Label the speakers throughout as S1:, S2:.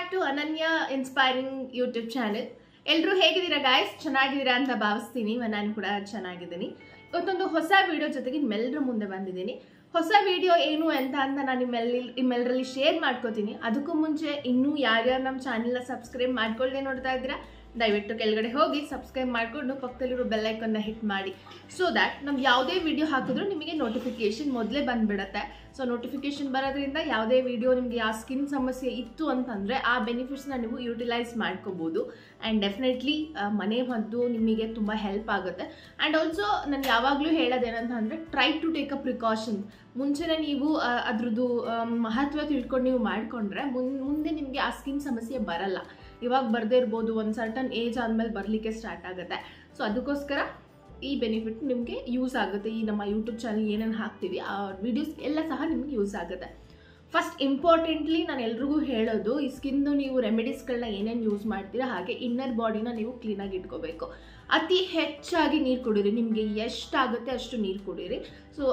S1: Back to ಅನನ್ಯ inspiring YouTube channel. ಎಲ್ಲರೂ ಹೇಗಿದ್ದೀರಾ ಗಾಯ್ಸ್? ಚೆನ್ನಾಗಿದ್ದೀರಾ ಅಂತ ಭಾವಿಸ್ತೀನಿ. ನಾನು ಕೂಡ ಚೆನ್ನಾಗಿದ್ದೀನಿ. ಇವತ್ತೊಂದು ಹೊಸ ವಿಡಿಯೋ ಜೊತೆಗೆ ನಿಮ್ಮೆಲ್ಲರ ಮುಂದೆ ಬಂದಿದ್ದೀನಿ. ಹೊಸ ವಿಡಿಯೋ ಏನು ಅಂತ ನಾನು ನಿಮ್ಮೆಲ್ಲರಲ್ಲಿ ಶೇರ್ ಮಾಡ್ಕೋತೀನಿ. ಅದಕ್ಕೂ ಮುಂಚೆ ಇನ್ನೂ ಯಾರ್ಯಾರು ನಮ್ಮ ಚಾನೆಲ್ನ ಸಬ್ಸ್ಕ್ರೈಬ್ ಮಾಡ್ಕೊಳ್ಳದೆ ನೋಡ್ತಾ ಇದ್ದೀರಾ, ದಯವಿಟ್ಟು ಕೆಳಗಡೆ ಹೋಗಿ ಸಬ್ಸ್ಕ್ರೈಬ್ ಮಾಡಿಕೊಂಡು ಪಕ್ಕದಲ್ಲಿರೋ ಬೆಲ್ ಐಕನ್ನ ಹಿಟ್ ಮಾಡಿ. ಸೊ ದ್ಯಾಟ್ ನಮ್ಗೆ ಯಾವುದೇ ವಿಡಿಯೋ ಹಾಕಿದ್ರೂ ನಿಮಗೆ ನೋಟಿಫಿಕೇಶನ್ ಮೊದಲೇ ಬಂದುಬಿಡುತ್ತೆ. ಸೊ ನೋಟಿಫಿಕೇಶನ್ ಬರೋದ್ರಿಂದ ಯಾವುದೇ ವಿಡಿಯೋ ನಿಮಗೆ ಆ ಸ್ಕಿನ್ ಸಮಸ್ಯೆ ಇತ್ತು ಅಂತಂದರೆ ಆ ಬೆನಿಫಿಟ್ಸ್ನ ನೀವು ಯೂಟಿಲೈಸ್ ಮಾಡ್ಕೋಬೋದು. ಆ್ಯಂಡ್ ಡೆಫಿನೆಟ್ಲಿ ಮನೆ ಮದ್ದು ನಿಮಗೆ ತುಂಬ ಹೆಲ್ಪ್ ಆಗುತ್ತೆ. ಆ್ಯಂಡ್ ಆಲ್ಸೋ ನಾನು ಯಾವಾಗಲೂ ಹೇಳೋದೇನಂತಂದರೆ try to take a precautions. ಮುಂಚೆನೇ ನೀವು ಅದ್ರದ್ದು ಮಹತ್ವ ತಿಳ್ಕೊಂಡು ನೀವು ಮಾಡಿಕೊಂಡ್ರೆ ಮುಂದೆ ನಿಮಗೆ ಆ ಸ್ಕಿನ್ ಸಮಸ್ಯೆ ಬರಲ್ಲ. ಇವಾಗ ಬರದೇ ಇರ್ಬೋದು, ಒಂದು ಸರ್ಟನ್ ಏಜ್ ಆದಮೇಲೆ ಬರಲಿಕ್ಕೆ ಸ್ಟಾರ್ಟ್ ಆಗುತ್ತೆ. ಸೊ ಅದಕ್ಕೋಸ್ಕರ ಈ ಬೆನಿಫಿಟ್ ನಿಮಗೆ ಯೂಸ್ ಆಗುತ್ತೆ. ಈ ನಮ್ಮ ಯೂಟ್ಯೂಬ್ ಚಾನಲ್ ಏನೇನು ಹಾಕ್ತೀವಿ ಆ ವಿಡಿಯೋಸ್ ಎಲ್ಲ ಸಹ ನಿಮಗೆ ಯೂಸ್ ಆಗುತ್ತೆ. ಫಸ್ಟ್ ಇಂಪಾರ್ಟೆಂಟ್ಲಿ ನಾನು ಎಲ್ರಿಗೂ ಹೇಳೋದು, ಈ ಸ್ಕಿನ್ನು ನೀವು ರೆಮಿಡೀಸ್ಗಳನ್ನ ಏನೇನು ಯೂಸ್ ಮಾಡ್ತೀರಾ ಹಾಗೆ ಇನ್ನರ್ ಬಾಡಿನ ನೀವು ಕ್ಲೀನಾಗಿ ಇಟ್ಕೋಬೇಕು. ಅತಿ ಹೆಚ್ಚಾಗಿ ನೀರು ಕುಡೀರಿ. ನಿಮಗೆ ಎಷ್ಟಾಗುತ್ತೆ ಅಷ್ಟು ನೀರು ಕುಡೀರಿ. So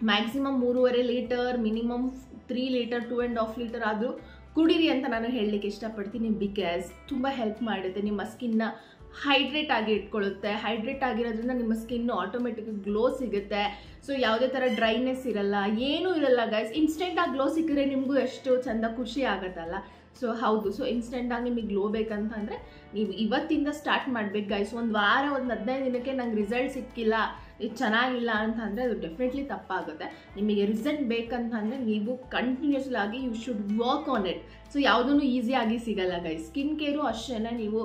S1: maximum 3.5 litre, minimum 3 litre, 2.5 litre ಆದರೂ ಕುಡೀರಿ ಅಂತ ನಾನು ಹೇಳಲಿಕ್ಕೆ ಇಷ್ಟಪಡ್ತೀನಿ. ಬಿಕಾಸ್ ತುಂಬ ಹೆಲ್ಪ್ ಮಾಡುತ್ತೆ. ನಿಮ್ಮ ಸ್ಕಿನ್ನ ಹೈಡ್ರೇಟ್ ಆಗಿ ಇಟ್ಕೊಳ್ಳುತ್ತೆ. ಹೈಡ್ರೇಟ್ ಆಗಿರೋದ್ರಿಂದ ನಿಮ್ಮ ಸ್ಕಿನ್ನು ಆಟೋಮೆಟಿಕ್ ಗ್ಲೋ ಸಿಗುತ್ತೆ. ಸೊ ಯಾವುದೇ ಥರ ಡ್ರೈನೆಸ್ ಇರಲ್ಲ, ಏನೂ ಇರಲ್ಲ ಗೈಸ್. ಇನ್ಸ್ಟೆಂಟಾಗಿ ಗ್ಲೋ ಸಿಕ್ಕಿದ್ರೆ ನಿಮಗೂ ಎಷ್ಟು ಚೆಂದ ಖುಷಿ ಆಗುತ್ತಲ್ಲ. ಸೊ ಹೌದು, ಸೊ ಇನ್ಸ್ಟೆಂಟಾಗಿ ನಿಮಗೆ ಗ್ಲೋ ಬೇಕಂತಂದರೆ ನೀವು ಇವತ್ತಿಂದ ಸ್ಟಾರ್ಟ್ ಮಾಡಬೇಕು ಗೈಸ್. ಒಂದು ವಾರ, ಒಂದು 15 ದಿನಕ್ಕೆ ನಂಗೆ ರಿಸಲ್ಟ್ ಸಿಕ್ಕಿಲ್ಲ, ಇದು ಚೆನ್ನಾಗಿಲ್ಲ ಅಂತಂದರೆ ಅದು ಡೆಫಿನೆಟ್ಲಿ ತಪ್ಪಾಗುತ್ತೆ. ನಿಮಗೆ ರಿಸಲ್ಟ್ ಬೇಕಂತಂದರೆ ನೀವು ಕಂಟಿನ್ಯೂಸ್ಲಿ ಆಗಿ you should work on it. So ಯಾವುದೂ ಈಸಿಯಾಗಿ ಸಿಗಲ್ಲ ಗೈಸ್. ಸ್ಕಿನ್ ಕೇರು ಅಷ್ಟೇ, ನೀವು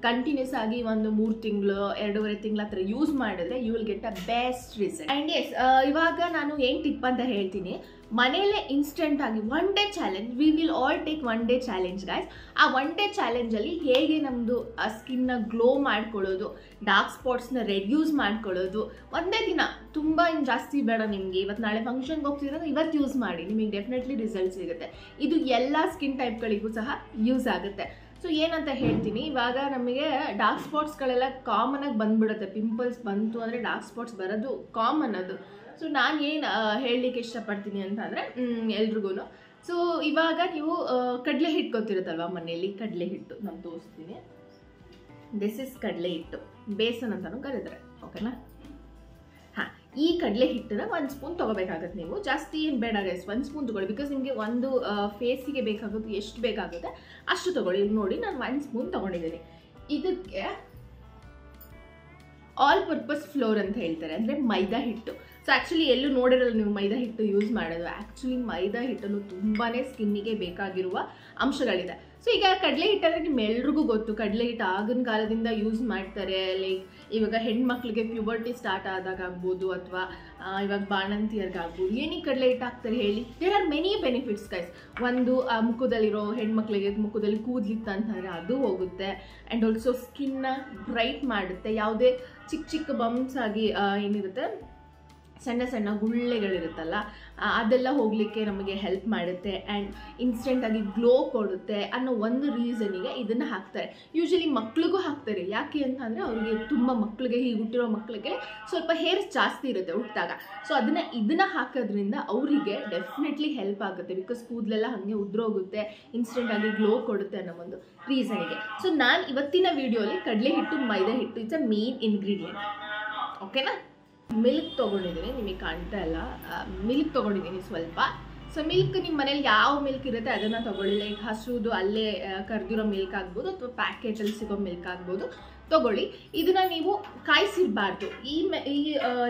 S1: ಕಂಟಿನ್ಯೂಸ್ ಆಗಿ ಒಂದು 3 ತಿಂಗಳು, 2.5 ತಿಂಗಳ ಹತ್ರ ಯೂಸ್ ಮಾಡಿದ್ರೆ you will get a best result. And yes, ಇವಾಗ ನಾನು ಏನು ಟಿಪ್ ಅಂತ ಹೇಳ್ತೀನಿ. ಮನೆಯಲ್ಲೇ ಇನ್ಸ್ಟೆಂಟ್ ಆಗಿ 1 day challenge, we will all take 1 day challenge guys. ಆ 1 ಡೇ ಚಾಲೆಂಜಲ್ಲಿ ಹೇಗೆ ನಮ್ಮದು ಆ ಸ್ಕಿನ್ನ ಗ್ಲೋ ಮಾಡ್ಕೊಳ್ಳೋದು, ಡಾರ್ಕ್ ಸ್ಪಾಟ್ಸ್ನ ರೆಡ್ಯೂಸ್ ಮಾಡ್ಕೊಳ್ಳೋದು, ಒಂದೇ ದಿನ, ತುಂಬ ಇನ್ನು ಜಾಸ್ತಿ ಬೇಡ ನಿಮಗೆ. ಇವತ್ತು ನಾಳೆ ಫಂಕ್ಷನ್ಗೆ ಹೋಗ್ತಿದ್ರೆ ಇವತ್ತು ಯೂಸ್ ಮಾಡಿ, ನಿಮಗೆ ಡೆಫಿನೆಟ್ಲಿ ರಿಸಲ್ಟ್ ಸಿಗುತ್ತೆ. ಇದು ಎಲ್ಲ ಸ್ಕಿನ್ ಟೈಪ್ಗಳಿಗೂ ಸಹ ಯೂಸ್ ಆಗುತ್ತೆ. ಸೊ ಏನಂತ ಹೇಳ್ತೀನಿ, ಇವಾಗ ನಮಗೆ ಡಾರ್ಕ್ ಸ್ಪಾಟ್ಸ್ಗಳೆಲ್ಲ ಕಾಮನ್ ಆಗಿ ಬಂದ್ಬಿಡುತ್ತೆ. ಪಿಂಪಲ್ಸ್ ಬಂತು ಅಂದರೆ ಡಾರ್ಕ್ ಸ್ಪಾಟ್ಸ್ ಬರೋದು ಕಾಮನ್ ಅದು. ಸೊ ನಾನು ಏನು ಹೇಳಲಿಕ್ಕೆ ಇಷ್ಟಪಡ್ತೀನಿ ಅಂತಂದರೆ ಎಲ್ರಿಗೂ, ಸೊ ಇವಾಗ ನೀವು ಕಡಲೆ ಹಿಟ್ಟು ಗೊತ್ತಿರುತ್ತಲ್ವ ಮನೆಯಲ್ಲಿ, ಕಡಲೆ ಹಿಟ್ಟು ನಾನು ತೋರಿಸ್ತೀನಿ. ದಿಸ್ ಇಸ್ ಕಡಲೆ ಹಿಟ್ಟು, ಬೇಸನ್ ಅಂತಲೂ ಕರೀತಾರೆ, ಓಕೆನಾ? ಹಾಂ, ಈ ಕಡಲೆ ಹಿಟ್ಟನ್ನ 1 ಸ್ಪೂನ್ ತೊಗೋಬೇಕಾಗತ್ತೆ. ನೀವು ಜಾಸ್ತಿ ಏನು ಬೇಡ ಗೈಸ್, 1 ಸ್ಪೂನ್ ತೊಗೊಳ್ಳಿ. ಬಿಕಾಸ್ ನಿಮಗೆ ಒಂದು ಫೇಸಿಗೆ ಬೇಕಾಗುತ್ತೆ, ಎಷ್ಟು ಬೇಕಾಗುತ್ತೆ ಅಷ್ಟು ತೊಗೊಳ್ಳಿ. ನೋಡಿ, ನಾನು 1 ಸ್ಪೂನ್ ತೊಗೊಂಡಿದ್ದೀನಿ. ಇದಕ್ಕೆ ಆಲ್ ಪರ್ಪಸ್ ಫ್ಲೋರ್ ಅಂತ ಹೇಳ್ತಾರೆ, ಅಂದರೆ ಮೈದಾ ಹಿಟ್ಟು. ಸೊ ಆ್ಯಕ್ಚುಲಿ ಎಲ್ಲೂ ನೋಡಿರಲ್ಲ ನೀವು ಮೈದಾ ಹಿಟ್ಟು ಯೂಸ್ ಮಾಡೋದು. ಆ್ಯಕ್ಚುಲಿ ಮೈದಾ ಹಿಟ್ಟನ್ನು ತುಂಬಾ ಸ್ಕಿನ್ನಿಗೆ ಬೇಕಾಗಿರುವ ಅಂಶಗಳಿದೆ. ಸೊ ಈಗ ಕಡಲೆ ಹಿಟ್ಟಂದರೆ ನಿಮ್ಮೆಲ್ರಿಗೂ ಗೊತ್ತು, ಕಡಲೆ ಹಿಟ್ಟು ಆಗಿನ ಕಾಲದಿಂದ ಯೂಸ್ ಮಾಡ್ತಾರೆ. ಲೈಕ್ ಇವಾಗ ಹೆಣ್ಮಕ್ಳಿಗೆ ಪ್ಯೂಬರ್ಟಿ ಸ್ಟಾರ್ಟ್ ಆದಾಗ ಆಗ್ಬೋದು, ಅಥವಾ ಇವಾಗ ಬಾಣಂತಿಯರ್ಗಾಗ್ಬೋದು, ಏನಕ್ಕೆ ಕಡಲೆ ಹಿಟ್ಟು ಹಾಕ್ತಾರೆ ಹೇಳಿ? There are many benefits guys. ಒಂದು ಮುಖದಲ್ಲಿರೋ ಹೆಣ್ಮಕ್ಳಿಗೆ ಮುಖದಲ್ಲಿ ಕೂದಲಿತ್ತು ಅಂತಂದರೆ ಅದು ಹೋಗುತ್ತೆ. ಆ್ಯಂಡ್ ಆಲ್ಸೋ ಸ್ಕಿನ್ನ ಬ್ರೈಟ್ ಮಾಡುತ್ತೆ. ಯಾವುದೇ ಚಿಕ್ಕ ಚಿಕ್ಕ ಬಂಪ್ಸ್ ಆಗಿ ಏನಿರುತ್ತೆ, ಸಣ್ಣ ಸಣ್ಣ ಗುಳ್ಳೆಗಳಿರುತ್ತಲ್ಲ, ಅದೆಲ್ಲ ಹೋಗಲಿಕ್ಕೆ ನಮಗೆ ಹೆಲ್ಪ್ ಮಾಡುತ್ತೆ. ಆ್ಯಂಡ್ ಇನ್ಸ್ಟೆಂಟಾಗಿ ಗ್ಲೋ ಕೊಡುತ್ತೆ ಅನ್ನೋ ಒಂದು ರೀಸನಿಗೆ ಇದನ್ನು ಹಾಕ್ತಾರೆ. ಯೂಶಲಿ ಮಕ್ಳಿಗೂ ಹಾಕ್ತಾರೆ. ಯಾಕೆ ಅಂತಂದರೆ ಅವರಿಗೆ ತುಂಬ ಮಕ್ಕಳಿಗೆ, ಹೀಗೆ ಹುಟ್ಟಿರೋ ಮಕ್ಕಳಿಗೆ ಸ್ವಲ್ಪ ಹೇರ್ಸ್ ಜಾಸ್ತಿ ಇರುತ್ತೆ ಹುಟ್ಟಿದಾಗ. ಸೊ ಇದನ್ನು ಹಾಕೋದ್ರಿಂದ ಅವರಿಗೆ ಡೆಫಿನೆಟ್ಲಿ ಹೆಲ್ಪ್ ಆಗುತ್ತೆ. ಬಿಕಾಸ್ ಕೂದಲೆಲ್ಲ ಹಾಗೆ ಉದ್ರೋಗುತ್ತೆ, ಇನ್ಸ್ಟೆಂಟಾಗಿ ಗ್ಲೋ ಕೊಡುತ್ತೆ ಅನ್ನೋ ಒಂದು ರೀಸನಿಗೆ. ಸೊ ನಾನು ಇವತ್ತಿನ ವಿಡಿಯೋಲಿ ಕಡಲೆ ಹಿಟ್ಟು, ಮೈದಾ ಹಿಟ್ಟು ಇಟ್ಸ್ ಅ ಮೇನ್ ಇಂಗ್ರೀಡಿಯೆಂಟ್, ಓಕೆನಾ? ಮಿಲ್ಕ್ ತೊಗೊಂಡಿದ್ದೀನಿ, ನಿಮಗೆ ಕಾಣ್ತಾ ಇಲ್ಲ, ಮಿಲ್ಕ್ ತೊಗೊಂಡಿದ್ದೀನಿ ಸ್ವಲ್ಪ. ಸೊ ಮಿಲ್ಕ್ ನಿಮ್ಮ ಮನೇಲಿ ಯಾವ ಮಿಲ್ಕ್ ಇರುತ್ತೆ ಅದನ್ನು ತೊಗೊಳ್ಳಿ. ಲೈಕ್ ಹಸುದು ಅಲ್ಲೇ ಕರೆದಿರೋ ಮಿಲ್ಕ್ ಆಗ್ಬೋದು, ಅಥವಾ ಪ್ಯಾಕೆಟಲ್ಲಿ ಸಿಗೋ ಮಿಲ್ಕ್ ಆಗ್ಬೋದು, ತೊಗೊಳ್ಳಿ. ಇದನ್ನು ನೀವು ಕಾಯಿಸಿರಬಾರ್ದು. ಈ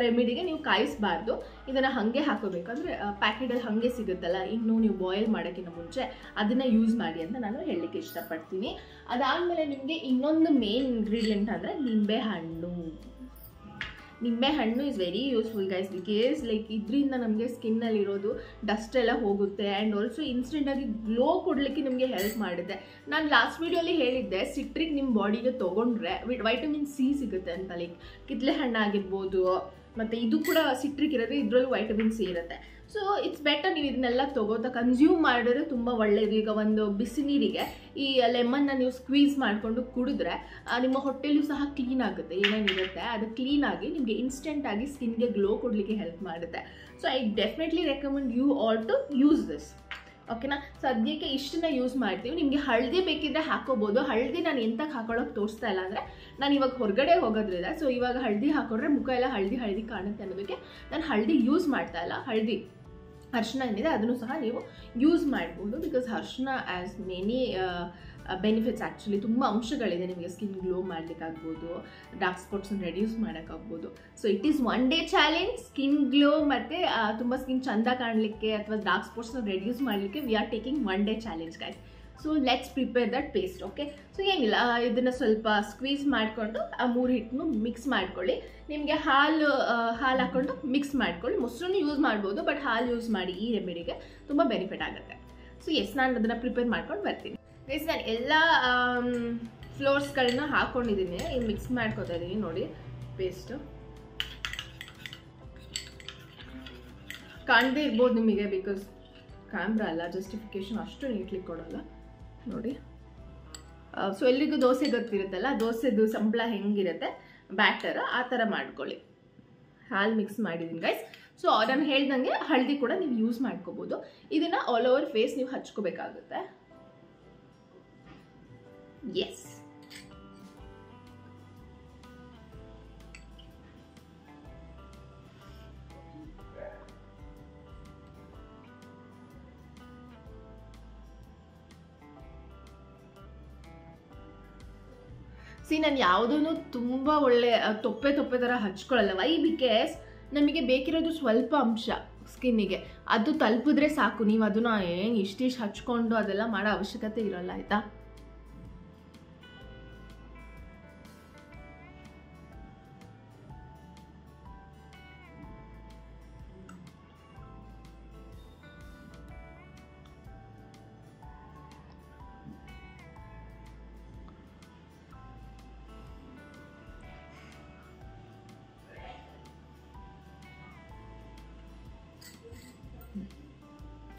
S1: ರೆಮಿಡಿಗೆ ನೀವು ಕಾಯಿಸಬಾರ್ದು. ಇದನ್ನು ಹಾಗೆ ಹಾಕೋಬೇಕು. ಅಂದರೆ ಪ್ಯಾಕೆಟಲ್ಲಿ ಹಾಗೆ ಸಿಗುತ್ತಲ್ಲ, ಇನ್ನೂ ನೀವು ಬಾಯ್ಲ್ ಮಾಡೋಕ್ಕಿಂತ ಮುಂಚೆ ಅದನ್ನು ಯೂಸ್ ಮಾಡಿ ಅಂತ ನಾನು ಹೇಳಲಿಕ್ಕೆ ಇಷ್ಟಪಡ್ತೀನಿ. ಅದಾದಮೇಲೆ ನಿಮಗೆ ಇನ್ನೊಂದು ಮೇನ್ ಇಂಗ್ರೀಡಿಯೆಂಟ್ ಅಂದರೆ ನಿಂಬೆಹಣ್ಣು. ನಿಂಬೆಹಣ್ಣು is very useful guys. Because like ಇದರಿಂದ ನಮಗೆ ಸ್ಕಿನ್ನಲ್ಲಿರೋದು ಡಸ್ಟ್ ಎಲ್ಲ ಹೋಗುತ್ತೆ. ಆ್ಯಂಡ್ ಆಲ್ಸೋ ಇನ್ಸ್ಟೆಂಟಾಗಿ ಗ್ಲೋ ಕೊಡಲಿಕ್ಕೆ ನಿಮಗೆ ಹೆಲ್ಪ್ ಮಾಡುತ್ತೆ. ನಾನು ಲಾಸ್ಟ್ ವೀಡಿಯೋಲಿ ಹೇಳಿದ್ದೆ, ಸಿಟ್ರಿಕ್ ನಿಮ್ಮ ಬಾಡಿಗೆ ತೊಗೊಂಡ್ರೆ ವೈಟಮಿನ್ ಸಿ ಸಿಗುತ್ತೆ ಅಂತ. ಲೈಕ್ ಕಿತ್ತಳೆ ಹಣ್ಣು ಆಗಿರ್ಬೋದು, ಮತ್ತು ಇದು ಕೂಡ ಸಿಟ್ರಿಕ್ ಇರೋದು, ಇದರಲ್ಲೂ ವೈಟಮಿನ್ ಸಿ ಇರುತ್ತೆ. ಸೊ ಇಟ್ಸ್ ಬೆಟರ್ ನೀವು ಇದನ್ನೆಲ್ಲ ಕನ್ಸ್ಯೂಮ್ ಮಾಡಿದ್ರೆ ತುಂಬ ಒಳ್ಳೆಯದು. ಈಗ ಒಂದು ಬಿಸಿ ನೀರಿಗೆ ಈ ಲೆಮನ್ನ ನೀವು ಸ್ಕ್ವೀಸ್ ಮಾಡಿಕೊಂಡು ಕುಡಿದ್ರೆ ನಿಮ್ಮ ಹೊಟ್ಟೆಲೂ ಸಹ ಕ್ಲೀನ್ ಆಗುತ್ತೆ. ಏನೇನಿರುತ್ತೆ ಅದು ಕ್ಲೀನಾಗಿ ನಿಮಗೆ ಇನ್ಸ್ಟೆಂಟಾಗಿ ಸ್ಕಿನ್ಗೆ ಗ್ಲೋ ಕೊಡಲಿಕ್ಕೆ ಹೆಲ್ಪ್ ಮಾಡುತ್ತೆ. So I definitely recommend you all to use this. ಓಕೆನಾ. ಸದ್ಯಕ್ಕೆ ಇಷ್ಟನ್ನ ಯೂಸ್ ಮಾಡ್ತೀವಿ. ನಿಮಗೆ ಹಳದಿ ಬೇಕಿದ್ರೆ ಹಾಕೋಬೋದು. ಹಳದಿ ನಾನು ಎಂತಕ್ಕೆ ಹಾಕೊಳ್ಳೋಕೆ ತೋರಿಸ್ತಾ ಇಲ್ಲ ಅಂದರೆ ನಾನು ಇವಾಗ ಹೊರಗಡೆ ಹೋಗೋದ್ರಿಂದ, ಸೊ ಇವಾಗ ಹಳದಿ ಹಾಕೊಂಡ್ರೆ ಮುಖ ಎಲ್ಲ ಹಳದಿ ಕಾಣುತ್ತೆ ಅನ್ನೋದಕ್ಕೆ ನಾನು ಹಳದಿ ಯೂಸ್ ಮಾಡ್ತಾ ಇಲ್ಲ. ಹಳದಿ ಅರಿಶಿನ ಏನಿದೆ ಅದನ್ನು ಸಹ ನೀವು ಯೂಸ್ ಮಾಡ್ಬೋದು. ಬಿಕಾಸ್ ಅರಿಶಿನ ಆ್ಯಸ್ ಮೆನಿ ಬೆನಿಫಿಟ್ಸ್, ಆ್ಯಕ್ಚುಲಿ ತುಂಬ ಅಂಶಗಳಿದೆ. ನಿಮಗೆ ಸ್ಕಿನ್ ಗ್ಲೋ ಮಾಡಲಿಕ್ಕಾಗ್ಬೋದು, ಡಾರ್ಕ್ ಸ್ಪಾಟ್ಸನ್ನು ರೆಡ್ಯೂಸ್ ಮಾಡೋಕ್ಕಾಗ್ಬೋದು. So it is 1 day challenge. Skin glow ಮತ್ತು ತುಂಬ ಸ್ಕಿನ್ ಚಂದ ಕಾಣಲಿಕ್ಕೆ ಅಥವಾ ಡಾರ್ಕ್ ಸ್ಪಾಟ್ಸ್ನ ರೆಡ್ಯೂಸ್ ಮಾಡಲಿಕ್ಕೆ we are taking 1 day challenge guys. So let's prepare that paste. Okay, so ಏನಿಲ್ಲ, ಇದನ್ನು ಸ್ವಲ್ಪ ಸ್ಕ್ವೀಸ್ ಮಾಡಿಕೊಂಡು ಆ 3 ಹಿಟ್ಟನ್ನು ಮಿಕ್ಸ್ ಮಾಡ್ಕೊಳ್ಳಿ. ನಿಮಗೆ ಹಾಲು ಹಾಕ್ಕೊಂಡು ಮಿಕ್ಸ್ ಮಾಡ್ಕೊಳ್ಳಿ. ಮೊಸರನ್ನು ಯೂಸ್ ಮಾಡ್ಬೋದು, ಬಟ್ ಹಾಲು ಯೂಸ್ ಮಾಡಿ. ಈ ರೆಮಿಡಿಗೆ ತುಂಬ ಬೆನಿಫಿಟ್ ಆಗುತ್ತೆ. ಸೊ ಎಸ್, ನಾನು ಅದನ್ನು ಪ್ರಿಪೇರ್ ಮಾಡ್ಕೊಂಡು ಬರ್ತೀನಿ ಗೈಸ್. ನಾನು ಎಲ್ಲ ಫ್ಲೋರ್ಸ್ಗಳನ್ನ ಹಾಕ್ಕೊಂಡಿದ್ದೀನಿ. ಈಗ ಮಿಕ್ಸ್ ಮಾಡ್ಕೊತಾ ಇದ್ದೀನಿ ನೋಡಿ ಪೇಸ್ಟು. ಕಾಣದೇ ಇರ್ಬೋದು ನಿಮಗೆ, ಬಿಕಾಸ್ ಕ್ಯಾಮ್ರಾ ಅಲ್ಲ, ಜಸ್ಟಿಫಿಕೇಶನ್ ಅಷ್ಟು ನೀಟ್ಲಿ ಕೊಡೋಲ್ಲ ನೋಡಿ. ಸೊ ಎಲ್ರಿಗೂ ದೋಸೆ ಗೊತ್ತಿರುತ್ತಲ್ಲ, ದೋಸೆದು ಸಂಬಳ ಹೆಂಗಿರುತ್ತೆ ಬ್ಯಾಟರ್, ಆ ಥರ ಮಾಡ್ಕೊಳ್ಳಿ. ಹಾಲು ಮಿಕ್ಸ್ ಮಾಡಿದ್ದೀನಿ ಗೈಸ್. ಸೊ ನಾನು ಹೇಳ್ದಂಗೆ ಹಳದಿ ಕೂಡ ನೀವು ಯೂಸ್ ಮಾಡ್ಕೋಬೋದು. ಇದನ್ನು ಆಲ್ ಓವರ್ ಫೇಸ್ ನೀವು ಹಚ್ಕೋಬೇಕಾಗುತ್ತೆ. ಎಸ್, ನಾನು ಯಾವುದೂ ತುಂಬ ಒಳ್ಳೆ ತೊಪ್ಪೆ ಥರ ಹಚ್ಕೊಳ್ಳಲ್ಲ. ವೈ? ಬಿಕಾಸ್ ನಮಗೆ ಬೇಕಿರೋದು ಸ್ವಲ್ಪ ಅಂಶ ಸ್ಕಿನ್ನಿಗೆ, ಅದು ತಲುಪಿದ್ರೆ ಸಾಕು. ನೀವು ಅದನ್ನ ಏನು ಇಷ್ಟಿಷ್ಟು ಹಚ್ಕೊಂಡು ಅದೆಲ್ಲ ಮಾಡೋ ಅವಶ್ಯಕತೆ ಇರೋಲ್ಲ, ಆಯಿತಾ?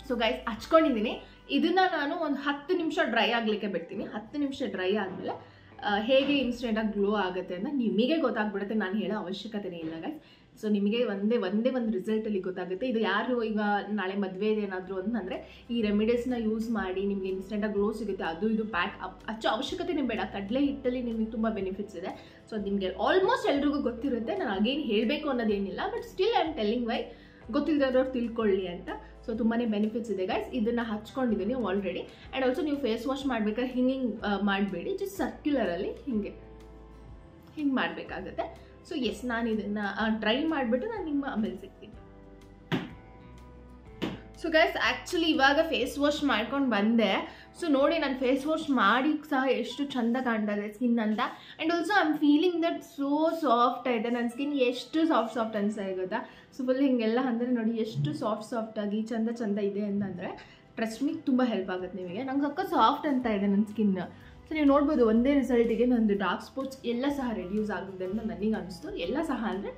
S1: ಸೊ ಗೈಸ್, ಹಚ್ಕೊಂಡಿದ್ದೀನಿ. ಇದನ್ನು ನಾನು ಒಂದು 10 ನಿಮಿಷ ಡ್ರೈ ಆಗಲಿಕ್ಕೆ ಬಿಡ್ತೀನಿ. 10 ನಿಮಿಷ ಡ್ರೈ ಆದಮೇಲೆ ಹೇಗೆ ಇನ್ಸ್ಟೆಂಟಾಗಿ ಗ್ಲೋ ಆಗುತ್ತೆ ಅಂತ ನಿಮಗೆ ಗೊತ್ತಾಗ್ಬಿಡುತ್ತೆ. ನಾನು ಹೇಳೋ ಅವಶ್ಯಕತೆನೇ ಇಲ್ಲ ಗೈಸ್. ಸೊ ನಿಮಗೆ ಒಂದೇ ಒಂದು ರಿಸಲ್ಟಲ್ಲಿ ಗೊತ್ತಾಗುತ್ತೆ. ಇದು ಯಾರು ಈಗ ನಾಳೆ ಮದುವೆ ಏನಾದರೂ ಅಂತಂದರೆ ಈ ರೆಮಿಡೀಸ್ನ ಯೂಸ್ ಮಾಡಿ ನಿಮಗೆ ಇನ್ಸ್ಟೆಂಟಾಗಿ ಗ್ಲೋ ಸಿಗುತ್ತೆ. ಅದು ಇದು ಪ್ಯಾಕ್ ಹಚ್ಚೋ ಅವಶ್ಯಕತೆನೇ ಬೇಡ. ಕಡಲೆ ಹಿಟ್ಟಲ್ಲಿ ನಿಮಗೆ ತುಂಬ ಬೆನಿಫಿಟ್ಸ್ ಇದೆ. ಸೊ ನಿಮಗೆ ಆಲ್ಮೋಸ್ಟ್ ಎಲ್ರಿಗೂ ಗೊತ್ತಿರುತ್ತೆ. ನಾನು ಅಗೇನ್ ಹೇಳಬೇಕು ಅನ್ನೋದೇನಿಲ್ಲ, but still I am telling why, ಗೊತ್ತಿಲ್ಲದವ್ರು ತಿಳ್ಕೊಳ್ಳಿ ಅಂತ. ಸೊ ತುಂಬಾ ಬೆನಿಫಿಟ್ಸ್ ಇದೆ ಗೈಸ್. ಇದನ್ನು ಹಚ್ಕೊಂಡಿದ್ದೀನಿ ಆಲ್ರೆಡಿ. ಆ್ಯಂಡ್ ಆಲ್ಸೋ ನೀವು ಫೇಸ್ ವಾಶ್ ಮಾಡ್ಬೇಕಾದ್ರೆ ಹಿಂಗೆ ಮಾಡಬೇಡಿ, ಜಸ್ಟ್ ಸರ್ಕ್ಯುಲರಲ್ಲಿ ಹಿಂಗೆ ಮಾಡಬೇಕಾಗುತ್ತೆ. ಸೊ ಎಸ್, ನಾನು ಇದನ್ನು ಡ್ರೈ ಮಾಡಿಬಿಟ್ಟು ನಾನು ನಿಮ್ಮ ಆಮೇಲೆ ಸಿಗ್ತೀನಿ. ಸೊ ಗೈಸ್, ಆ್ಯಕ್ಚುಲಿ ಇವಾಗ ಫೇಸ್ ವಾಶ್ ಮಾಡ್ಕೊಂಡು ಬಂದೆ. ಸೊ ನೋಡಿ, ನಾನು ಫೇಸ್ ವಾಶ್ ಮಾಡಿ ಸಹ ಎಷ್ಟು ಚಂದ ಕಾಣ್ತಾ ಇದೆ ಸ್ಕಿನ್ ಅಂತ. And also I am feeling that so soft ಇದೆ. ನನ್ನ ಸ್ಕಿನ್ ಎಷ್ಟು ಸಾಫ್ಟ್ ಅನಿಸ್ತಾ ಗೊತ್ತಾ. ಸೊ ಫುಲ್ ಹಿಂಗೆಲ್ಲ ಅಂದರೆ ನೋಡಿ ಎಷ್ಟು ಸಾಫ್ಟಾಗಿ ಚಂದ ಇದೆ ಅಂತಂದರೆ ಟ್ರಸ್ಟ್ ಮೀ ತುಂಬ ಹೆಲ್ಪ್ ಆಗುತ್ತೆ ನಿಮಗೆ. ನಂಗೆ ಅಕ್ಕ ಸಾಫ್ಟ್ ಅಂತ ಇದೆ ನನ್ನ ಸ್ಕಿನ್. ಸೊ ನೀವು ನೋಡ್ಬೋದು, ಒಂದೇ ರಿಸಲ್ಟಿಗೆ ನಂದು ಡಾರ್ಕ್ ಸ್ಪಾಟ್ಸ್ ಎಲ್ಲ ಸಹ ರೆಡ್ಯೂಸ್ ಆಗಿದೆ ಅಂತ ನನಗೆ ಅನಿಸ್ತು. ಎಲ್ಲ ಸಹ ಅಂದರೆ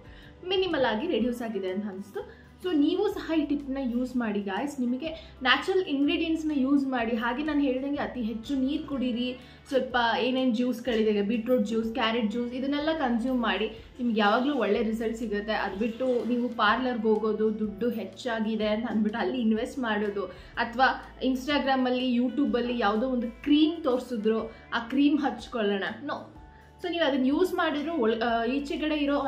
S1: ಮಿನಿಮಲ್ ಆಗಿ ರೆಡ್ಯೂಸ್ ಆಗಿದೆ ಅಂತ ಅನಿಸ್ತು. ಸೊ ನೀವು ಸಹ ಈ ಟಿಪ್ನ ಯೂಸ್ ಮಾಡಿ ಗಾಯ್ಸ್. ನಿಮಗೆ ನ್ಯಾಚುರಲ್ ಇಂಗ್ರೀಡಿಯೆಂಟ್ಸ್ನ ಯೂಸ್ ಮಾಡಿ. ಹಾಗೆ ನಾನು ಹೇಳ್ದಂಗೆ ಅತಿ ಹೆಚ್ಚು ನೀರು ಕುಡೀರಿ. ಸ್ವಲ್ಪ ಏನೇನು ಜ್ಯೂಸ್ಗಳಿದೆ, ಬೀಟ್ರೂಟ್ ಜ್ಯೂಸ್, ಕ್ಯಾರೆಟ್ ಜ್ಯೂಸ್, ಇದನ್ನೆಲ್ಲ ಕನ್ಸ್ಯೂಮ್ ಮಾಡಿ. ನಿಮ್ಗೆ ಯಾವಾಗಲೂ ಒಳ್ಳೆ ರಿಸಲ್ಟ್ ಸಿಗುತ್ತೆ. ಅದು ಬಿಟ್ಟು ನೀವು ಪಾರ್ಲರ್ಗೆ ಹೋಗೋದು, ದುಡ್ಡು ಹೆಚ್ಚಾಗಿದೆ ಅಂತ ಅಂದ್ಬಿಟ್ಟು ಅಲ್ಲಿ ಇನ್ವೆಸ್ಟ್ ಮಾಡೋದು, ಅಥವಾ ಇನ್ಸ್ಟಾಗ್ರಾಮಲ್ಲಿ ಯೂಟ್ಯೂಬಲ್ಲಿ ಯಾವುದೋ ಒಂದು ಕ್ರೀಮ್ ತೋರಿಸಿದ್ರು ಆ ಕ್ರೀಮ್ ಹಚ್ಕೊಳ್ಳೋಣ, ನೋ. ಸೊ ನೀವು ಅದನ್ನು ಯೂಸ್ ಮಾಡಿದ್ರು ಈಚೆಗಡೆ ಇರೋ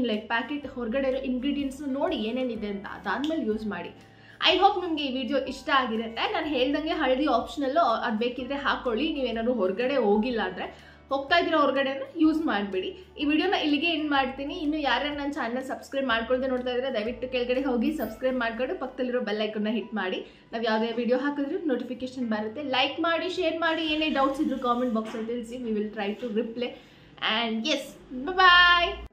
S1: ಲೈಕ್ ಪ್ಯಾಕೆಟ್ ಹೊರಗಡೆ ಇರೋ ಇಂಗ್ರೀಡಿಯೆಂಟ್ಸ್ನ ನೋಡಿ ಏನೇನಿದೆ ಅಂತ, ಅದಾದಮೇಲೆ ಯೂಸ್ ಮಾಡಿ. ಐ ಹೋಪ್ ನಿಮಗೆ ಈ ವಿಡಿಯೋ ಇಷ್ಟ ಆಗಿರುತ್ತೆ. ನಾನು ಹೇಳ್ದಂಗೆ ಹಳದಿ ಆಪ್ಷನಲ್ಲು, ಅದು ಬೇಕಿದ್ರೆ ಹಾಕ್ಕೊಳ್ಳಿ. ನೀವೇನಾದ್ರು ಹೊರಗಡೆ ಹೋಗಿಲ್ಲ ಅಂದರೆ, ಹೋಗ್ತಾ ಇದ್ದೀರೋ ಹೊರಗಡೆ ಅಂದರೆ ಯೂಸ್ ಮಾಡಿಬಿಡಿ. ಈ ವಿಡಿಯೋನ ಇಲ್ಲಿಗೆ ಎಂಡ್ ಮಾಡ್ತೀನಿ. ಇನ್ನು ಯಾರ್ಯಾರು ನನ್ನ ಚಾನಲ್ ಸಬ್ಸ್ಕ್ರೈಬ್ ಮಾಡ್ಕೊಳ್ದೆ ನೋಡ್ತಾ ಇದ್ರೆ ದಯವಿಟ್ಟು ಕೆಳಗಡೆ ಹೋಗಿ ಸಬ್ಸ್ಕ್ರೈಬ್ ಮಾಡ್ಕೊಂಡು ಪಕ್ಕದಲ್ಲಿರೋ ಬೆಲ್ ಐಕನ್ನ ಹಿಟ್ ಮಾಡಿ. ನಾವು ಯಾವುದೇ ವಿಡಿಯೋ ಹಾಕಿದ್ರೂ ನೋಟಿಫಿಕೇಶನ್ ಬರುತ್ತೆ. ಲೈಕ್ ಮಾಡಿ, ಶೇರ್ ಮಾಡಿ. ಏನೇ ಡೌಟ್ಸ್ ಇದ್ರೂ ಕಾಮೆಂಟ್ ಬಾಕ್ಸಲ್ಲಿ ತಿಳಿಸಿ. We will try to reply. And yes, bye bye.